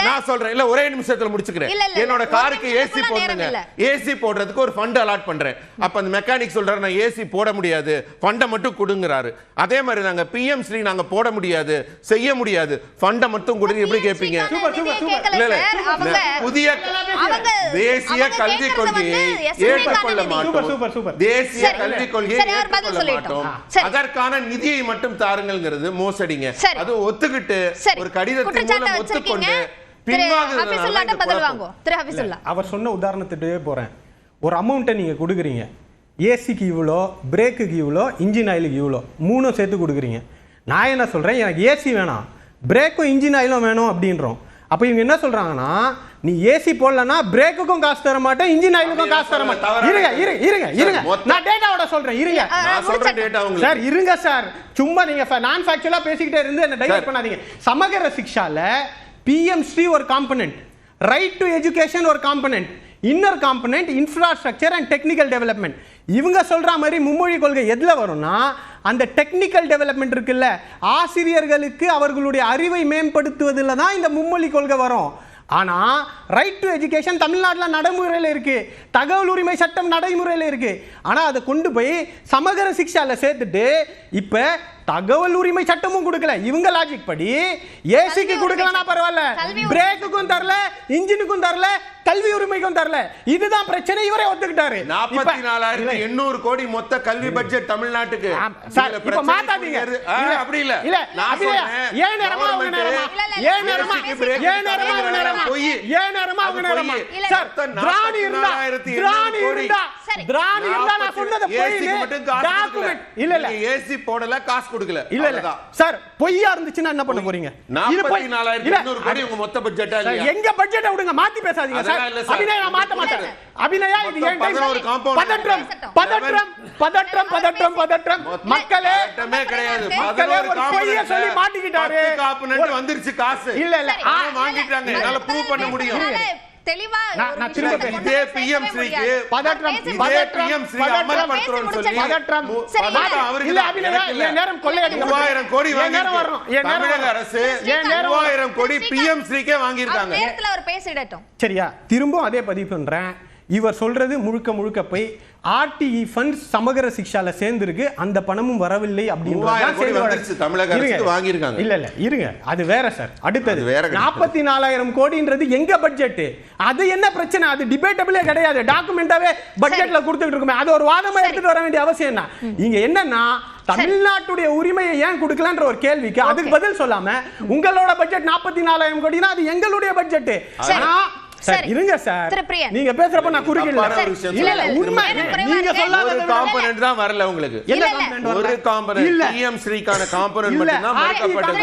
நான் சொல்றேன் இல்ல ஒரே நிமிஷத்துல முடிச்சுக்கிறேன். என்னோட காருக்கு ஏசி போடுங்க, ஏசி போடுறதுக்கு ஒரு ஃபண்ட் அலாட் பண்றேன். அப்ப அந்த மெக்கானிக் சொல்றாரு நான் ஏசி போட முடியாது, ஃபண்ட மட்டும் கொடுங்கறாரு. அதே மாதிரி நாங்க பிஎம் ஸ்ரீ நாங்க போட முடியாது, செய்ய முடியாது, ஃபண்ட மட்டும் கொடுங்க. எப்படி கேப்பீங்க? புதிய தேசிய கல்விக் கொள்கையை ஏற்றுக்கொள்ள மாட்டோம், தேசிய கல்விக் கொள்கையை ஏற்றுக்கொள்ள மாட்டோம், அதற்கான நிதியை மட்டும் தாருங்கள்ங்கிறது மோசடிங்க. அது ஒத்துக்கிட்டு ஒரு கடிதத்தின் மூலம் ஒத்துக்கொண்டு அவர் சொன்ன உதாரணத்துக்கு போறேன். ஒரு அமௌண்ட்டை நீங்க கொடுக்குறீங்க, ஏசிக்கு இவ்வளோ, பிரேக்குக்கு இவ்வளோ, இன்ஜின் ஆயிலுக்கு இவ்வளோ, மூணும் சேர்த்து கொடுக்குறீங்க. நான் என்ன சொல்றேன், எனக்கு ஏசி வேணாம், பிரேக்கும் இன்ஜின் ஆயிலும் வேணும் அப்படின்றோம். அப்ப இவங்க என்ன சொல்றாங்கன்னா, நீ ஏசி போடலன்னா பிரேக்குக்கும் காசு தர மாட்டேன், இன்ஜின் ஆயிலுக்கும் காசு தர மாட்டேன். இருங்க நான் டேட்டாவோட சொல்றேன். இருங்க சார், இருங்க சார், சும்மா நீங்க நான் ஃபேக்சுவலா பேசிக்கிட்டே இருந்து என்ன டைவர்ட் பண்ணாதீங்க. சமகர சிக்ஷால பிஎம் ஸ்ரீ ஒரு காம்பனன்ட், ரைட் டு எஜுகேஷன் ஒரு component, inner component infrastructure and technical development. இவங்க சொல்ற மாதிரி மும்மொழி கொள்கை எதுல வரும்னா, அந்த டெக்னிக்கல் டெவலப்மெண்ட் இருக்குல்ல, ஆசிரியர்களுக்கு அவர்களுடைய அறிவை மேம்படுத்துவதில் தான் இந்த மும்மொழி கொள்கை வரும். ஆனா ரைட் டு எஜுகேஷன் தமிழ்நாட்டில் நடைமுறையில் இருக்கு, தகவல் உரிமை சட்டம் நடைமுறையில் இருக்கு. ஆனா அதை கொண்டு போய் சமகர சிக்ஷால சேர்த்துட்டு இப்ப தகவல் உரிமை சட்டமும் கொடுக்கல. இவங்க லாஜிக் படி ஏசிக்கு கொடுக்கலனா பரவாயில்ல, பிரேக்குக்கும் தரல, இன்ஜினுக்கும் தரல, கல்வி உரிமைக்கும் தரல. இதுதான் பிரச்சனை. இவரே ஒத்துக்கிட்டாரு. 44,800 கோடி மொத்த கல்வி பட்ஜெட் தமிழ்நாட்டுக்கு. இப்ப மாத்தாதீங்க. அப்படி இல்ல இல்ல ஏன் நேரமா அவங்க நேரமா, ஏன் நேரமா, ஏன் நேரமா அவங்க நேரமா, ஏன் நேரமா அவங்க நேரமா. சார் திராணி இருந்தா, திராணி இருந்தா, திராணி இருந்தா நான் சொன்னது போய் டாக்குமெண்ட் இல்ல இல்ல ஏசி போடல, காசு கொடுக்கல. இல்ல இல்ல சார், பொய்யா இருந்துச்சுன்னா என்ன பண்ண போறீங்க? 44,800 கோடி உங்க மொத்த பட்ஜெட்டா இல்லையா? எங்க பட்ஜெட்டை விடுங்க, மாத்தி பேசாதீங்க சார். அபிநயா நான் மாத்த மாட்டேன். அபிநயா இது ஏன் பதற்றம் பதற்றம் பதற்றம் பதற்றம் பதற்றம் மக்களே கிடையாது. மக்களே ஒரு பொய்யா சொல்லி மாட்டிக்கிட்டாரு. காம்பனன்ட் வந்துருச்சு காசு. இல்ல இல்ல வாங்கிட்டாங்க, என்னால ப்ரூவ் பண்ண முடியும். தெளிவா நான் திரும்ப இதே பிஎம் ஸ்ரீக்கு பதற்றம் பிஎம் ஸ்ரீ அமல்படுத்துறோம்னு சொல்லி பதற்றம் அவருக்கு இல்ல அபிநயா நேரம் கொள்ளையடிங்க. 3000 கோடி வாங்கிட்டாங்க தமிழக அரசு. 3000 கோடி பிஎம் ஸ்ரீக்கே வாங்கி இருக்காங்க. நேரத்துல அவர் பேசிடட்டும் சரியா? திரும்ப அதே பதிவு பண்றேன். இவர் சொல்றது முழுக்க முழுக்க போய் ஆர்டிஇ ஃபண்ட்ஸ் சமகர சிக்ஷால சேர்ந்திருக்கு, அந்த பணமும் வரவில்லை அப்படின்றது தமிழக அரசு வாங்கி இருக்காங்க. இல்ல இல்ல இருங்க, அது வேற சார். அடுத்தது 44,000 கோடின்றது எங்க பட்ஜெட்? அது என்ன பிரச்சனை? அது டிபேட்டபிளே கிடையாது, டாக்குமெண்டாவே பட்ஜெட்ல கொடுத்துட்டு இருக்குமே. அது ஒரு வாதமா எடுத்துட்டு வர வேண்டிய அவசியம் என்ன? இங்க என்னன்னா, தமிழ்நாட்டுடைய உரிமையை ஏன் கொடுக்கலன்ற ஒரு கேள்விக்கு அதுக்கு பதில் சொல்லாம உங்களோட பட்ஜெட் 44,000 கோடினா அது எங்களுடைய பட்ஜெட். ஆனா சார் இருங்க சார், நீங்க பேசுறப்ப நான் குறுக்கிடல. இல்ல இல்ல உண்மை, நீங்க சொல்லாத ஒரு காம்பனன்ட் தான் வரல உங்களுக்கு. என்ன காம்பனன்ட்? ஒரு காம்பனன்ட் பிஎம் ஸ்ரீக்கான காம்பனன்ட் மட்டும் தான் மறக்கப்பட்டது.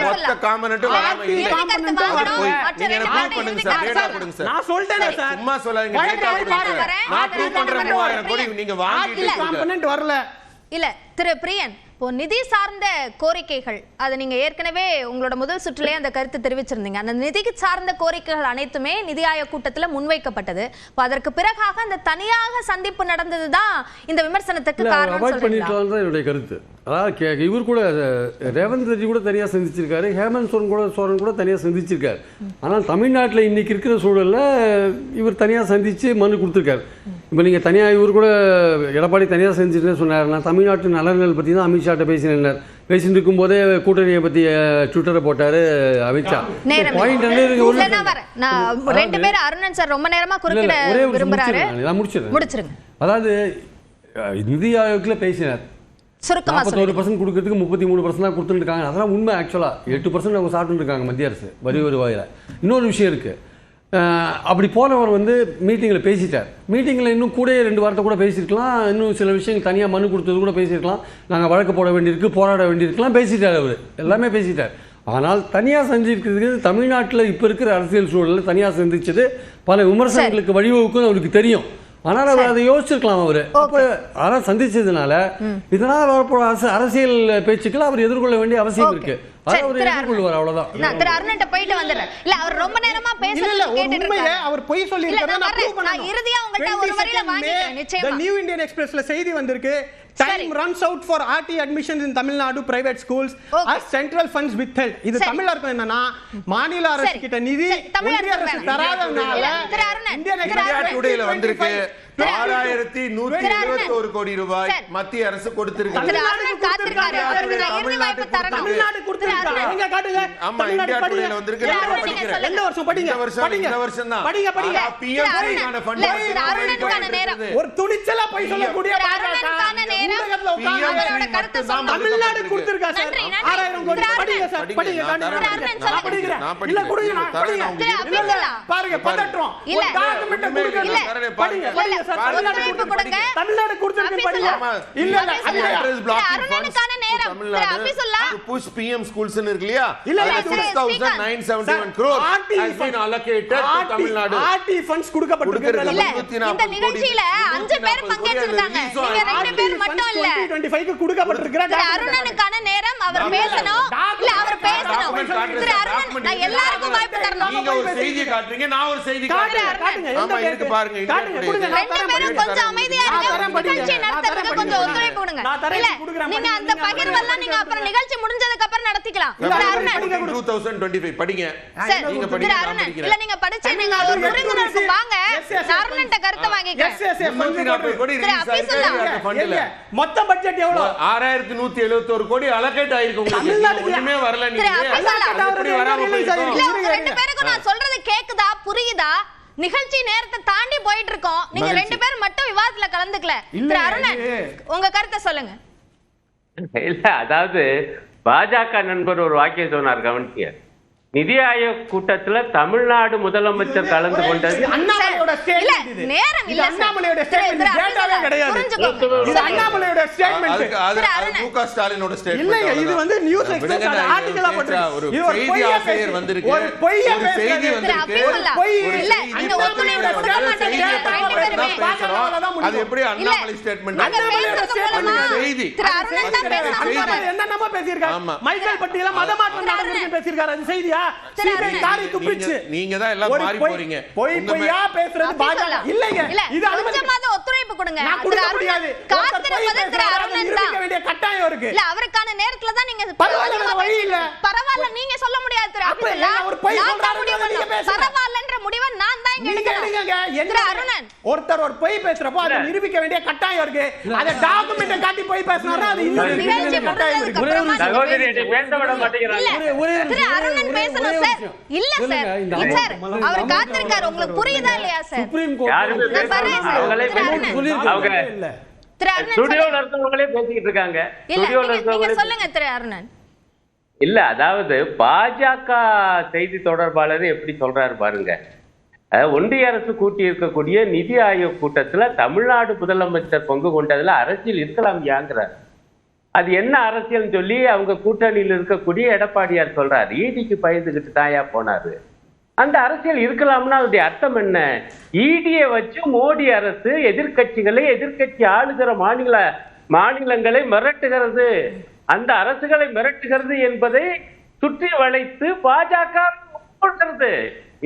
மொத்த காம்பனன்ட் வராம இல்ல. நீங்க என்ன ப்ரூவ் பண்ணுங்க சார், டேட்டா கொடுங்க சார். நான் சொல்றேன் சார், சும்மா சொல்லாதீங்க, டேட்டா கொடுங்க. நான் ப்ரூவ் பண்றேன் 3000 கோடி நீங்க வாங்கிட்டு காம்பனன்ட் வரல. இல்ல திரு பிரியன், இப்போ நிதி சார்ந்த கோரிக்கைகள், அது நீங்க ஏற்கனவே உங்களோட முதல் சுற்றிலே அந்த கருத்து தெரிவிச்சிருந்தீங்க. அந்த நிதிக்கு சார்ந்த கோரிக்கைகள் அனைத்துமே நிதி ஆயோக் கூட்டத்தில் முன்வைக்கப்பட்டது. அதற்கு பிறகாக அந்த தனியாக சந்திப்பு நடந்ததுதான் இந்த விமர்சனத்துக்கு காரணம் சொல்றீங்களா? என்னுடைய கருத்து. அதாவது இவர் கூட ரேவந்த் ரெட்டி கூட தனியாக சந்திச்சிருக்காரு, ஹேமந்த் சோரன் கூட தனியாக சந்திச்சிருக்காரு. ஆனால் தமிழ்நாட்டில் இன்னைக்கு இருக்கிற சூழலில் இவர் தனியாக சந்தித்து மனு கொடுத்துருக்காரு. இப்போ நீங்கள் தனியாக இவர் கூட எடப்பாடி தனியாக செஞ்சுட்டு சொன்னார். நான் தமிழ்நாட்டு நலன்கள் பற்றி தான் அமித்ஷாட்ட பேசினார். பேசிட்டு இருக்கும் போதே கூட்டணியை பற்றி ட்விட்டரை போட்டாரு அமித்ஷா. அதாவது நிதி ஆயோக்கில் பேசினார், 41% கொடுக்கறதுக்கு 33% தான் கொடுத்துருக்காங்க. அதெல்லாம் உண்மை. ஆக்சுவலாக 8% அவங்க சாப்பிட்டு இருக்காங்க மத்திய அரசு வரி வருவாயில். இன்னொரு விஷயம் இருக்குது, அப்படி போனவர் மீட்டிங்கில் பேசிட்டார். மீட்டிங்கில் இன்னும் கூட 2 வார்த்தை கூட பேசியிருக்கலாம், இன்னும் சில விஷயங்கள் தனியாக மனு கொடுத்தது கூட பேசியிருக்கலாம், நாங்கள் வழக்கு போட வேண்டியிருக்கு, போராட வேண்டியிருக்கலாம், பேசிட்டார். அவர் எல்லாமே பேசிட்டார். ஆனால் தனியாக செஞ்சிருக்கிறது தமிழ்நாட்டில் இப்போ இருக்கிற அரசியல் சூழலில் தனியாக சந்திச்சது பல விமர்சனங்களுக்கு வழிவகுக்கும் அவருக்கு தெரியும். ஆனால் அவர் அதை யோசிச்சிருக்கலாம். அவர் அப்போ ஆனால் சந்திச்சதுனால இதனால் வரப்போற அரசியல் பேச்சுக்கள் அவர் எதிர்கொள்ள வேண்டிய அவசியம் இருக்கு. செய்தி வந்திருக்கு, time runs out for RT admissions in Tamil Nadu private schools as central funds withheld. இது தமிழ்ல இருக்கும் என்னன்னா மாநில அரசு கிட்ட நிதி ஒன்றிய அரசு தராதனால இந்தியா டுடேல வந்திருக்கு 6171 கோடி ரூபாய் மத்திய அரசு கொடுத்திருக்காங்க. தமிழ்நாடு கொடுத்திருக்காங்க. நீங்க காட்டுங்க. ஆமா இந்தியா டுடேல வந்திருக்கு. எந்த வருஷம் படிங்க. இந்த வருஷம் தான். படிங்க. PM க்கான ஃபண்ட் ஒரு துணிச்சலா போய் சொல்லக்கூடிய அருணனுக்கான நேரம் அவரோட கருத்து சொன்னாங்க. தமிழ்நாடு கொடுத்திருக்கா சார் 6000 கோடி. படிங்க சார். படிங்க. நான் படிக்கிறேன். இல்ல கொடுங்க. படிங்க. பாருங்க பதற்றோம். ஒரு டாக்குமெண்ட் கொடுங்க. படிங்க. சார் தமிழ்நாடு கொடுத்திருக்கு. படிங்க. இல்ல அருணனுக்கான நேரம் அபிசுல்லா புஷ் PM ஸ்கூல்ஸ் இருக்கு இல்லையா? இல்ல 6971 crore has been allocated to Tamil Nadu. RT funds கொடுக்கப்பட்டிருக்கு. இந்த நிகழ்ச்சியில 5 பேர் பங்கேற்றிருக்காங்க. நீங்க 2 பேர் மட்டும் இல்ல. 2025 க்கு கொடுக்கப்பட்டிருக்கு. அருணனுக்கான நேரம் அவர் பேசணும். இல்ல அவர் பேசணும். திரு அருணன் நான் எல்லாருக்கும் வாய்ப்பு தரணும். நீங்க ஒரு செய்தி காட்டுறீங்க, நான் ஒரு செய்தி காட்டுறேன். ஆமா இருக்கு பாருங்க. ரெண்டு பேரும் கொஞ்சம் அமைதியா இருங்க. நிகழ்ச்சி நடத்துறதுக்கு கொஞ்சம் ஒத்துழைப்பு கொடுங்க. இல்ல நீங்க அந்த பகிர்வெல்லாம் நீங்க அப்புறம் நிகழ்ச்சி முடிஞ்சதுக்கு அப்புறம் நடத்திக்கலாம். திரு அருணன் 2025 படிங்க. நீங்க படிங்க. திரு அருணன் இல்ல நீங்க படிச்சு நீங்க ஒரு விருந்தினருக்கு வாங்க. அருணன்ட்ட கருத்து வாங்கிக்கலாம். 340 கோடி ரிலீஸ் ஆயிருக்கு ஃபண்ட்ல. மொத்த பட்ஜெட் எவ்வளவு? 6171 கோடி அலோகேட் ஆயிருக்கு உங்களுக்கு. ஒண்ணுமே வரல நீங்க. எப்படி வராம போயிருக்கு? இல்ல உங்க ரெண்டு பேருக்கும் நான் சொல்றது கேக்குதா புரியுதா? நிகழ்ச்சி நேரத்தை தாண்டி போயிட்டு இருக்கோம். நீங்க 2 பேர் மட்டும் விவாதத்துல கலந்துக்கல. திரு அருணன் உங்க கருத்தை சொல்லுங்க. இல்ல அதாவது பாஜக நண்பர் ஒரு வாக்கியம் சொன்னார் கவனிக்க. நிதி ஆயோக் கூட்டத்துல தமிழ்நாடு முதலமைச்சர் கலந்து கொண்டது அண்ணாமலையோட ஸ்டேட்மென்ட் இது. நேரம் இல்ல அண்ணாமலையோட ஸ்டேட்மென்ட் டேட்டாவே கிடையாது. இது அண்ணாமலையோட ஸ்டேட்மென்ட். அது முக ஸ்டாலினோட ஸ்டேட்மென்ட். இல்ல இது வந்து நியூஸ் எக்ஸ்பிரஸ் ஆர்டிகலா போட்டுருக்கு. ஒரு செய்தி ஆசிரியர் வந்திருக்கு. ஒரு பொய்யா ஒரு செய்தி வந்திருக்கு. பொய் இல்ல நீங்க ஒத்துழைப்பு கொடுக்க மாட்டீங்க. அது எப்படி அண்ணாமலை ஸ்டேட்மென்ட்? அண்ணாமலையோட ஸ்டேட்மென்ட் செய்தி. திரு அருணன் தான் பேசுறாங்க. என்னமா பேசியிருக்காங்க? மைக்கேல் பட்டியல மதமாற்றம் நடந்துன்னு பேசியிருக்காரு. அது செய்தியா? நீங்க தான் எல்லாம் மாறி போறீங்க. பொய்யா பேசுறது பாஜக இல்லங்க. இது கொஞ்சமாவது ஒத்துழைப்பு கொடுங்க. திரு அருணன் காத்திருப்பது திரு அருணன் தான். வேண்டிய கட்டாயம் இருக்கு. இல்ல அவருக்கான நேரத்துல தான் நீங்க வழி இல்ல. பரவாயில்ல நீங்க சொல்ல முடியாது திரு அபிசுல்லா. ஒரு பொய் சொல்றாரு நீங்க பேசுங்க. பரவாயில்லன்ற முடிவை நான் தான் இங்க எடுக்கணும். திரு அருணன் ஒருத்தர் ஒரு பொய் பேசுறப்போ அதை நிரூபிக்க வேண்டிய கட்டாயம் இருக்கு. அத டாக்குமெண்ட் காட்டி பொய் பேசினாரா அது இன்னும் நிகழ்ச்சி கட்டாயம் இருக்கு. சகோதரி பேச விட மாட்டேங்கிறாங்க. திரு அருணன் பேசணும் சார். இல்ல சார் சார் அவர் காத்திருக்காரு. உங்களுக்கு புரியுதா இல்லையா சார்? சுப்ரீம் கோர்ட் திரு அருணன் ஸ்டுடியோல இருக்கவங்களே பேசிக்கிட்டு இருக்காங்க. ஸ்டுடியோல நீங்க இருக்கவங்களே சொல்லுங்க திரு அருணன். இல்ல அதாவது பாஜக செய்தி தொடர்பாளர் எப்படி சொல்றாரு பாருங்க. ஒன்றிய அரசு கூட்டி இருக்கக்கூடிய நிதி ஆயோக் கூட்டத்துல தமிழ்நாடு முதலமைச்சர் பங்கு கொண்டதுல அரசியல் இருக்கலாம் யாங்கிறார். அது என்ன அரசியல் சொல்லி அவங்க கூட்டணியில் இருக்கக்கூடிய எடப்பாடியார் சொல்றாரு. ஈடிக்கு பயந்துகிட்டு தாயா போனாரு. அந்த அரசியல் இருக்கலாம்னா அதோடைய அர்த்தம் என்ன? ஈடியை வச்சு மோடி அரசு எதிர்கட்சிகளை எதிர்கட்சி ஆளுகிற மாநிலங்களை மிரட்டுகிறது. அந்த அரசுகளை மிரட்டுகிறது என்பதை சுற்றி வளைத்து பாஜக கொள்கிறது.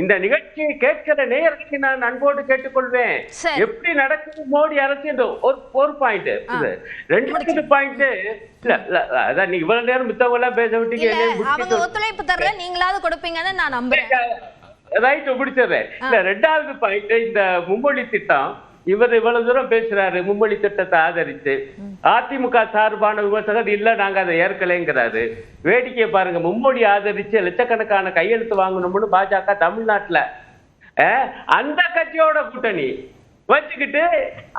இந்த நிகழ்ச்சியை கேட்கிற நேயர்களுக்கு நான் அன்போடு கேட்டுக்கொள்வேன். எப்படி நடக்குது மோடி அரசு என்று ஒரு பாயிண்ட். ரெண்டாவது பாயிண்ட் இல்ல அதான் நீ இவ்வளவு நேரம் மித்தவங்க எல்லாம் பேச விட்டீங்க. ஒத்துழைப்பு தரல நீங்களாவது கொடுப்பீங்கன்னு நான் நம்புறேன். ரைட் முடிச்சது. இல்ல ரெண்டாவது பாயிண்ட் இந்த மும்மொழி திட்டம். இவர் இவ்வளவு தூரம் பேசுறாரு மும்மொழி திட்டத்தை ஆதரித்து. அதிமுக சார்பான விமர்சகர் இல்ல நாங்க அதை ஏற்கலைங்கிறாரு. வேடிக்கையை பாருங்க. மும்மொழி ஆதரிச்சு லட்சக்கணக்கான கையெழுத்து வாங்கணும்னு பாஜக தமிழ்நாட்டுல அந்த கட்சியோட கூட்டணி வச்சுக்கிட்டு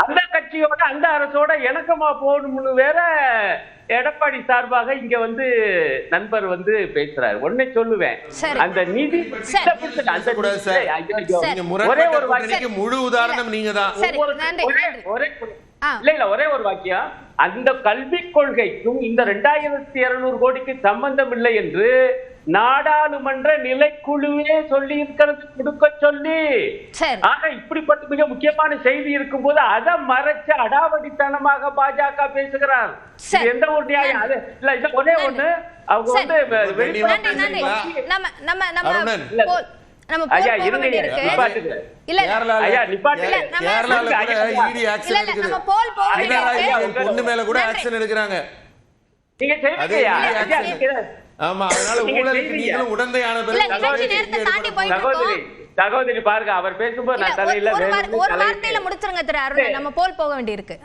அந்த கட்சியோட அந்த அரசோட இணக்கமா போகணும்னு வேற எடப்பாடி சார்பாக இங்க வந்து நண்பர் வந்து பேசுறாரு. ஒன்னே சொல்லுவேன், அந்த நிதி ஒரே ஒரு வாக்கியம் முழு உதாரணம் நீங்க தான். ஒரே ஒரு வாக்கியம். அந்த கல்விக் கொள்கைக்கும் இந்த 2200 கோடிக்கு சம்பந்தம் இல்லை என்று நாடாளுமன்ற நிலைக்குழுவே சொல்லி இருக்கிறது கொடுக்க சொல்லி. ஆக இப்படிப்பட்ட மிக முக்கியமான செய்தி இருக்கும் போது அதை மறைச்சு அடாவடித்தனமாக பாஜக பேசுகிறார். எந்த ஒரு நியாயம்? அது இல்ல இது ஒரே ஒண்ணு அவங்க வந்து நம்ம ஐயா போக இருங்க வேண்டியிருக்கு. நிப்பாட்டுங்க. இல்ல ஐயா நிப்பாட்டுங்க. இல்ல, நம்ம- கேரளால கூட ஐயா, இடி ஆக்ஷன் இல்ல, எடுக்குது. நம்ம போல் போக பினராயி வேண்டியிருக்கு. விஜயன் பொண்ணு மேல கூட ஆக்ஷன் எடுக்கறாங்க. நீங்க அதே செய்வீங்கயா? இடி ஐயா, ஆக்ஷன். நீங்க- ஆமா, அதனால நீங்க ஊழலுக்கு செய்வீங்க. நீங்களும் உடந்தையான இல்ல, பிறகு நிகழ்ச்சி நேரத்தை தாண்டி போயிட்டு சகோதரி இருக்கோம். சகோதரி பாருங்க, அவர் பேசும்போது இல்ல, நான் தலையில ஒரு வேணும்னு தலையிட்டு- வார்த்தையில முடிச்சிருங்க திரு அருண். நம்ம போல் போக வேண்டியிருக்கு.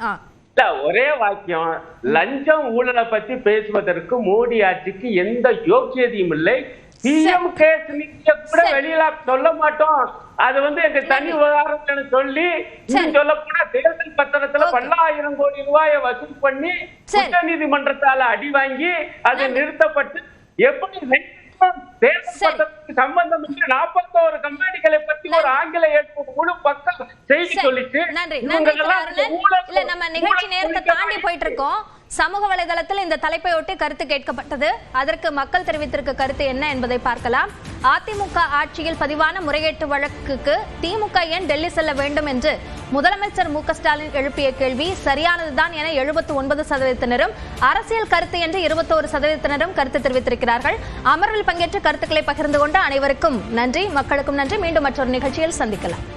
இல்ல, ஒரே வாக்கியம். லஞ்சம் ஊழலை பத்தி பேசுவதற்கு மோடி ஆட்சிக்கு எந்த யோக்கியதையும் இல்லை. சிஎம் கேஸ் நீங்க கூட வெளியில சொல்ல மாட்டோம். அது எங்க தனி விவகாரம் சொல்லி சொல்ல போனா தேர்தல் பத்திரத்துல பல்லாயிரம் கோடி ரூபாயை வசூல் பண்ணி உச்ச நீதிமன்றத்தால அடி வாங்கி அது நிறுத்தப்பட்டு எப்படி தேர்தல் பத்திரத்துக்கு சம்பந்தம் 41 கம்பெனிகளை பத்தி ஒரு ஆங்கில முழு பக்கம் செய்தி சொல்லிச்சு. நன்றி இல்ல, நம்ம நிகழ்ச்சி நேரத்தை தாண்டி போயிட்டு இருக்கோம். சமூக வலைதளத்தில் இந்த தலைப்பை ஒட்டி கருத்து கேட்கப்பட்டது. அதற்கு மக்கள் தெரிவித்திருக்க கருத்து என்ன என்பதை பார்க்கலாம். அதிமுக ஆட்சியில் பதிவான முறைகேட்டு வழக்குக்கு திமுக ஏன் டெல்லி செல்ல வேண்டும் என்று முதலமைச்சர் மு க ஸ்டாலின் எழுப்பிய கேள்வி சரியானதுதான் என 79% அரசியல் கருத்து என்று 21% கருத்து தெரிவித்திருக்கிறார்கள். அமர்வில் பங்கேற்று கருத்துக்களை பகிர்ந்து கொண்ட அனைவருக்கும் நன்றி, மக்களுக்கும் நன்றி. மீண்டும் மற்றொரு நிகழ்ச்சியில் சந்திக்கலாம்.